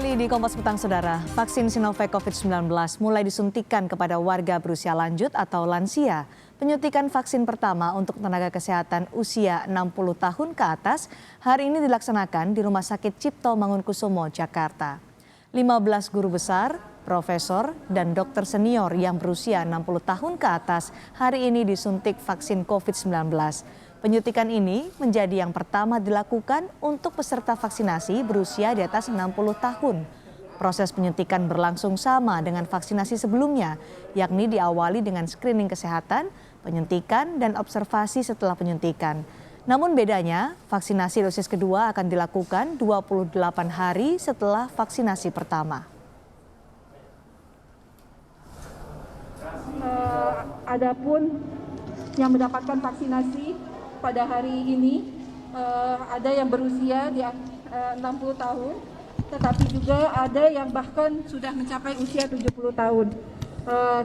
Kembali di Kompas Petang, Saudara. Vaksin Sinovac COVID-19 mulai disuntikan kepada warga berusia lanjut atau lansia. Penyuntikan vaksin pertama untuk tenaga kesehatan usia 60 tahun ke atas hari ini dilaksanakan di Rumah Sakit Cipto Mangunkusumo, Jakarta. 15 guru besar, profesor, dan dokter senior yang berusia 60 tahun ke atas hari ini disuntik vaksin COVID-19. Penyuntikan ini menjadi yang pertama dilakukan untuk peserta vaksinasi berusia di atas 60 tahun. Proses penyuntikan berlangsung sama dengan vaksinasi sebelumnya, yakni diawali dengan screening kesehatan, penyuntikan, dan observasi setelah penyuntikan. Namun bedanya, vaksinasi dosis kedua akan dilakukan 28 hari setelah vaksinasi pertama. Adapun yang mendapatkan vaksinasi pada hari ini ada yang berusia di 60 tahun, tetapi juga ada yang bahkan sudah mencapai usia 70 tahun.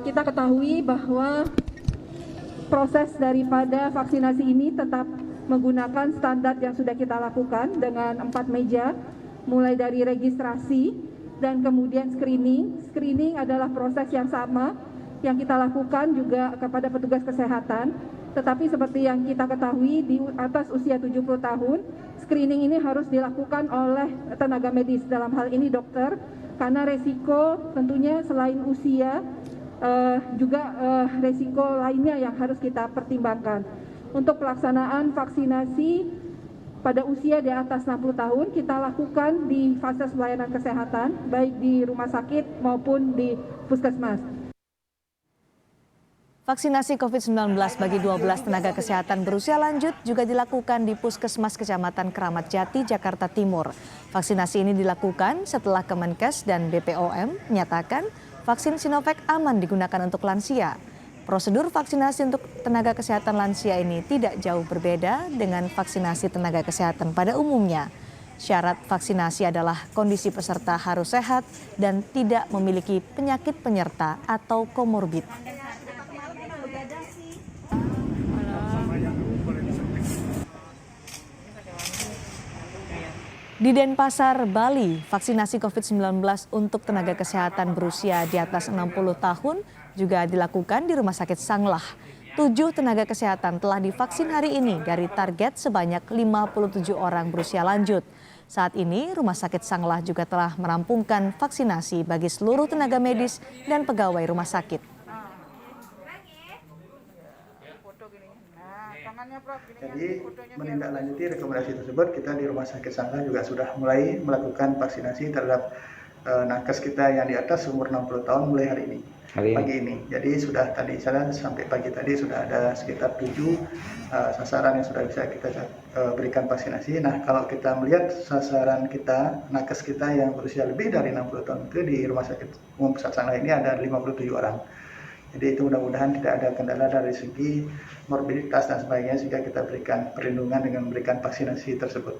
Kita ketahui bahwa proses daripada vaksinasi ini tetap menggunakan standar yang sudah kita lakukan dengan 4 meja, mulai dari registrasi dan kemudian screening. Screening adalah proses yang sama yang kita lakukan juga kepada petugas kesehatan. Tetapi seperti yang kita ketahui di atas usia 70 tahun, screening ini harus dilakukan oleh tenaga medis, dalam hal ini dokter, karena resiko tentunya selain usia juga resiko lainnya yang harus kita pertimbangkan. Untuk pelaksanaan vaksinasi pada usia di atas 60 tahun kita lakukan di fasilitas pelayanan kesehatan, baik di rumah sakit maupun di puskesmas. Vaksinasi COVID-19 bagi 12 tenaga kesehatan berusia lanjut juga dilakukan di Puskesmas Kecamatan Keramat Jati, Jakarta Timur. Vaksinasi ini dilakukan setelah Kemenkes dan BPOM menyatakan vaksin Sinovac aman digunakan untuk lansia. Prosedur vaksinasi untuk tenaga kesehatan lansia ini tidak jauh berbeda dengan vaksinasi tenaga kesehatan pada umumnya. Syarat vaksinasi adalah kondisi peserta harus sehat dan tidak memiliki penyakit penyerta atau komorbid. Di Denpasar, Bali, vaksinasi COVID-19 untuk tenaga kesehatan berusia di atas 60 tahun juga dilakukan di Rumah Sakit Sanglah. 7 tenaga kesehatan telah divaksin hari ini dari target sebanyak 57 orang berusia lanjut. Saat ini, Rumah Sakit Sanglah juga telah merampungkan vaksinasi bagi seluruh tenaga medis dan pegawai rumah sakit. Jadi menindaklanjuti rekomendasi tersebut, kita di Rumah Sakit Sanglah juga sudah mulai melakukan vaksinasi terhadap nakes kita yang di atas umur 60 tahun mulai hari ini, pagi ini. Jadi sudah tadi sampai pagi tadi sudah ada sekitar 7 sasaran yang sudah bisa kita berikan vaksinasi. Nah, kalau kita melihat sasaran kita, nakes kita yang berusia lebih dari 60 tahun itu di Rumah Sakit Umum Pusat Sanglah ini ada 57 orang. Jadi itu mudah-mudahan tidak ada kendala dari segi morbiditas dan sebagainya, sehingga kita berikan perlindungan dengan memberikan vaksinasi tersebut.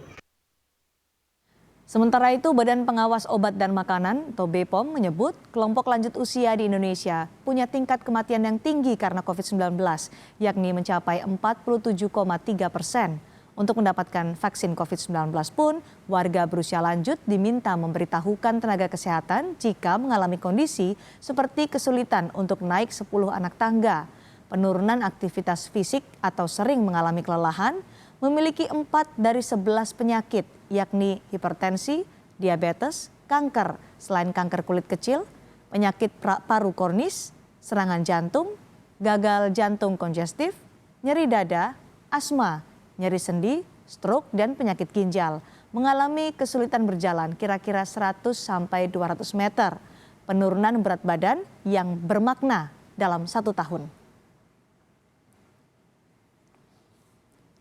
Sementara itu, Badan Pengawas Obat dan Makanan atau BPOM menyebut kelompok lanjut usia di Indonesia punya tingkat kematian yang tinggi karena COVID-19, yakni mencapai 47,3%. Untuk mendapatkan vaksin COVID-19 pun, warga berusia lanjut diminta memberitahukan tenaga kesehatan jika mengalami kondisi seperti kesulitan untuk naik 10 anak tangga, penurunan aktivitas fisik atau sering mengalami kelelahan, memiliki 4 dari 11 penyakit, yakni hipertensi, diabetes, kanker, selain kanker kulit kecil, penyakit paru kronis, serangan jantung, gagal jantung kongestif, nyeri dada, asma, nyeri sendi, stroke, dan penyakit ginjal, mengalami kesulitan berjalan kira-kira 100 sampai 200 meter, penurunan berat badan yang bermakna dalam 1 tahun.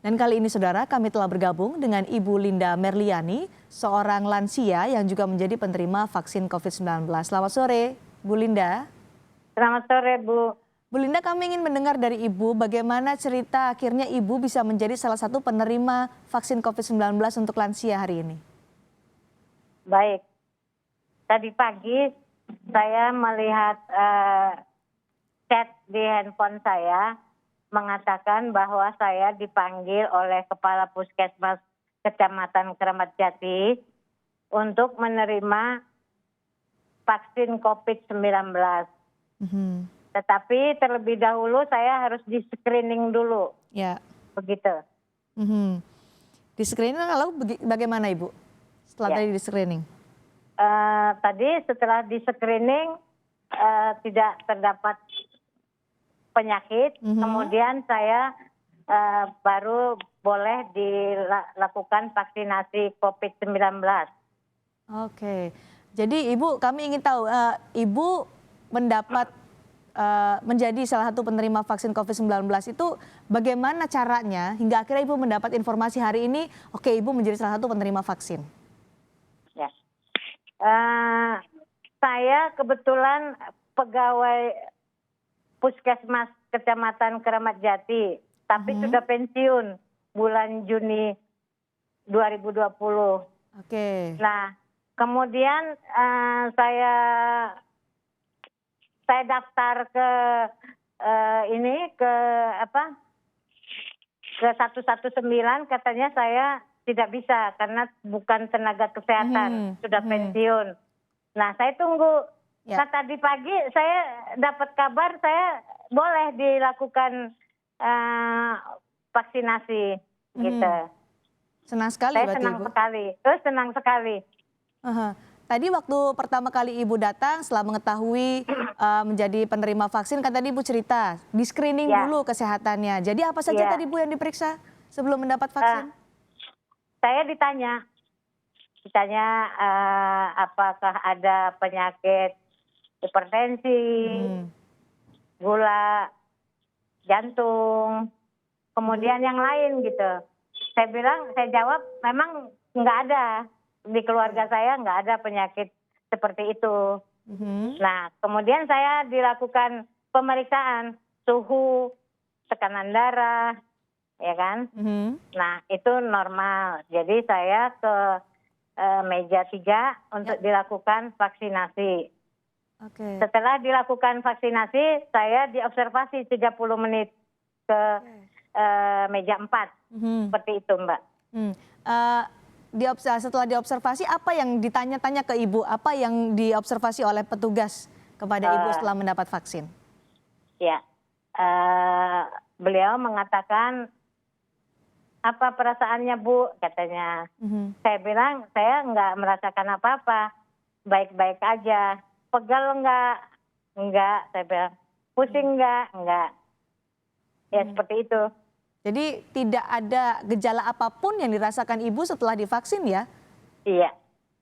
Dan kali ini, Saudara, kami telah bergabung dengan Ibu Linda Merliani, seorang lansia yang juga menjadi penerima vaksin COVID-19. Selamat sore, Bu Linda. Selamat sore, Bu. Bu Linda, kami ingin mendengar dari Ibu bagaimana cerita akhirnya Ibu bisa menjadi salah satu penerima vaksin COVID-19 untuk lansia hari ini. Baik, tadi pagi saya melihat chat di handphone saya mengatakan bahwa saya dipanggil oleh Kepala Puskesmas Kecamatan Keramat Jati untuk menerima vaksin COVID-19. Mhm. Tetapi terlebih dahulu saya harus di-screening dulu, Ya. begitu. Mhm. Di screening lalu bagaimana Ibu? Setelah Ya. tadi di screening? Tadi setelah di-screening tidak terdapat penyakit, kemudian saya baru boleh dilakukan vaksinasi COVID-19. Oke. Jadi Ibu, kami ingin tahu, Ibu mendapat menjadi salah satu penerima vaksin COVID-19 itu bagaimana caranya hingga akhirnya Ibu mendapat informasi hari ini, oke Ibu menjadi salah satu penerima vaksin? Ya. Saya kebetulan pegawai Puskesmas Kecamatan Keramat Jati, tapi sudah pensiun bulan Juni 2020. Oke. Nah, kemudian saya daftar ke ke 119, katanya saya tidak bisa karena bukan tenaga kesehatan, sudah pensiun. Nah, saya tunggu. Ya. Nah, tadi pagi saya dapat kabar saya boleh dilakukan vaksinasi, gitu. Senang sekali Saya berarti senang Ibu. sekali, senang sekali. Aha. Tadi waktu pertama kali Ibu datang setelah mengetahui menjadi penerima vaksin, kan tadi Ibu cerita di screening Ya. dulu kesehatannya. Jadi apa saja Ya. tadi Bu yang diperiksa sebelum mendapat vaksin? Saya ditanya apakah ada penyakit hipertensi, gula, jantung, kemudian yang lain gitu. Saya jawab memang nggak ada, di keluarga saya nggak ada penyakit seperti itu. Nah, kemudian saya dilakukan pemeriksaan suhu, tekanan darah, ya kan? Nah, itu normal. Jadi saya ke meja 3 untuk dilakukan vaksinasi. Oke. Setelah dilakukan vaksinasi, saya diobservasi 30 menit ke meja 4. Seperti itu, Mbak. Setelah diobservasi, apa yang ditanya-tanya ke Ibu? Apa yang diobservasi oleh petugas kepada Ibu setelah mendapat vaksin? Ya, beliau mengatakan, apa perasaannya Bu, katanya. Saya bilang, saya nggak merasakan apa-apa, baik-baik aja. Pegal enggak, saya bilang. Pusing enggak. Ya seperti itu. Jadi tidak ada gejala apapun yang dirasakan Ibu setelah divaksin ya? Iya.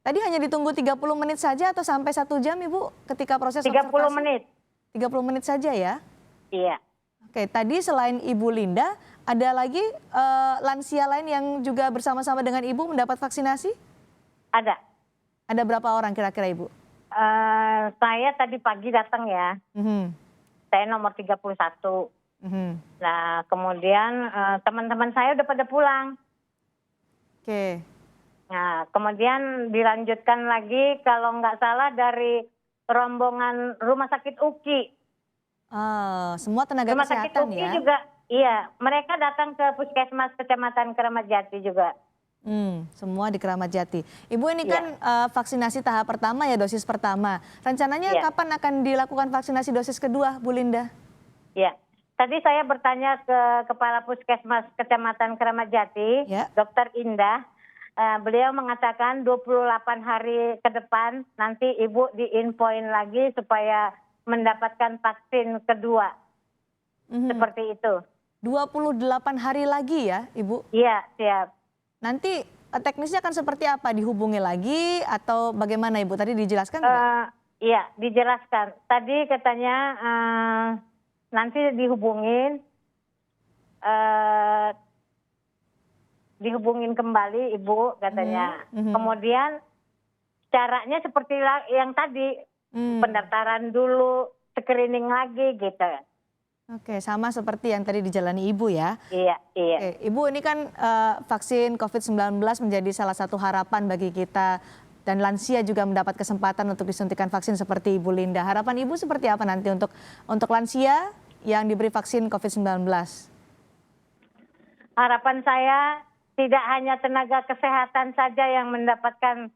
Tadi hanya ditunggu 30 menit saja atau sampai 1 jam Ibu ketika proses 30 observasi? menit. 30 menit saja ya? Iya. Oke, tadi selain Ibu Linda, ada lagi lansia lain yang juga bersama-sama dengan Ibu mendapat vaksinasi? Ada. Ada berapa orang kira-kira Ibu? Saya tadi pagi datang ya. Saya nomor 31. Nah, kemudian teman-teman saya udah pada pulang. Oke. Nah, kemudian dilanjutkan lagi kalau nggak salah dari rombongan Rumah Sakit UKI. Semua tenaga Rumah Sakit kesehatan UKI ya? juga, iya. Mereka datang ke Puskesmas Kecamatan Keramat Jati juga. Semua di Keramat Jati. Ibu ini kan vaksinasi tahap pertama ya, dosis pertama. Rencananya kapan akan dilakukan vaksinasi dosis kedua, Bu Linda? Ya, tadi saya bertanya ke Kepala Puskesmas Kecamatan Keramat Jati, Dr. Indah. Beliau mengatakan 28 hari ke depan nanti Ibu diinfoin lagi supaya mendapatkan vaksin kedua. Seperti itu. 28 hari lagi ya, Ibu? Iya, siap. Nanti teknisnya akan seperti apa? Dihubungi lagi atau bagaimana Ibu? Tadi dijelaskan tidak? Iya, dijelaskan. Tadi katanya nanti dihubungin kembali Ibu katanya. Kemudian caranya seperti yang tadi, pendaftaran dulu, screening lagi gitu. Oke, sama seperti yang tadi dijalani Ibu ya? Iya. Oke, Ibu ini kan vaksin COVID-19 menjadi salah satu harapan bagi kita dan lansia juga mendapat kesempatan untuk disuntikan vaksin seperti Ibu Linda. Harapan Ibu seperti apa nanti untuk lansia yang diberi vaksin COVID-19? Harapan saya tidak hanya tenaga kesehatan saja yang mendapatkan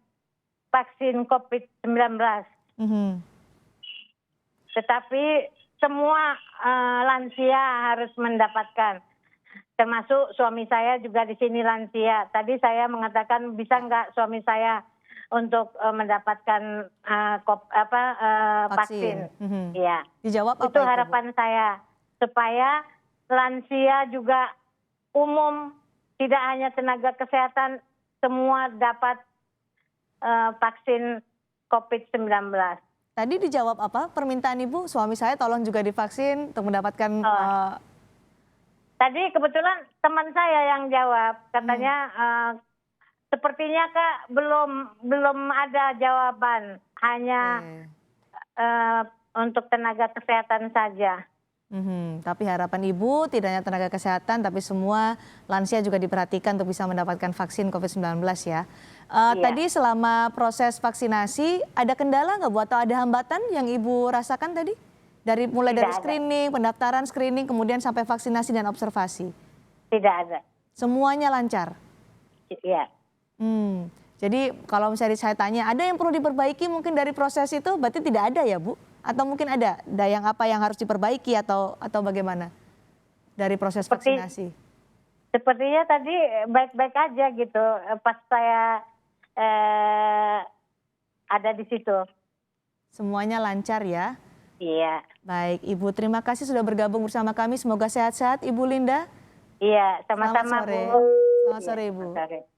vaksin COVID-19, Mhm. Tetapi semua lansia harus mendapatkan, termasuk suami saya juga di sini lansia. Tadi saya mengatakan bisa nggak suami saya untuk mendapatkan vaksin. Mhm. Iya. Dijawab apa Itu itu, Bu? harapan saya supaya lansia juga umum, tidak hanya tenaga kesehatan, semua dapat vaksin COVID-19. Tadi dijawab apa permintaan Ibu? Suami saya tolong juga divaksin untuk mendapatkan Tadi kebetulan teman saya yang jawab, katanya sepertinya Kak belum ada jawaban, hanya untuk tenaga kesehatan saja. Tapi harapan Ibu tidak hanya tenaga kesehatan, tapi semua lansia juga diperhatikan untuk bisa mendapatkan vaksin COVID-19 ya. Iya. Tadi selama proses vaksinasi ada kendala nggak Bu atau ada hambatan yang Ibu rasakan tadi? Mulai dari Tidak ada. screening, pendaftaran screening, kemudian sampai vaksinasi dan observasi. Tidak ada. Semuanya lancar. Iya. Jadi kalau misalnya saya tanya, ada yang perlu diperbaiki mungkin dari proses itu, berarti tidak ada ya Bu? Atau mungkin ada yang apa yang harus diperbaiki atau bagaimana dari proses vaksinasi? Sepertinya tadi baik-baik aja gitu pas saya ada di situ. Semuanya lancar ya? Iya. Baik, Ibu terima kasih sudah bergabung bersama kami. Semoga sehat-sehat Ibu Linda. Iya, sama-sama Selamat sore. Bu. Selamat sore Ibu. Selamat sore.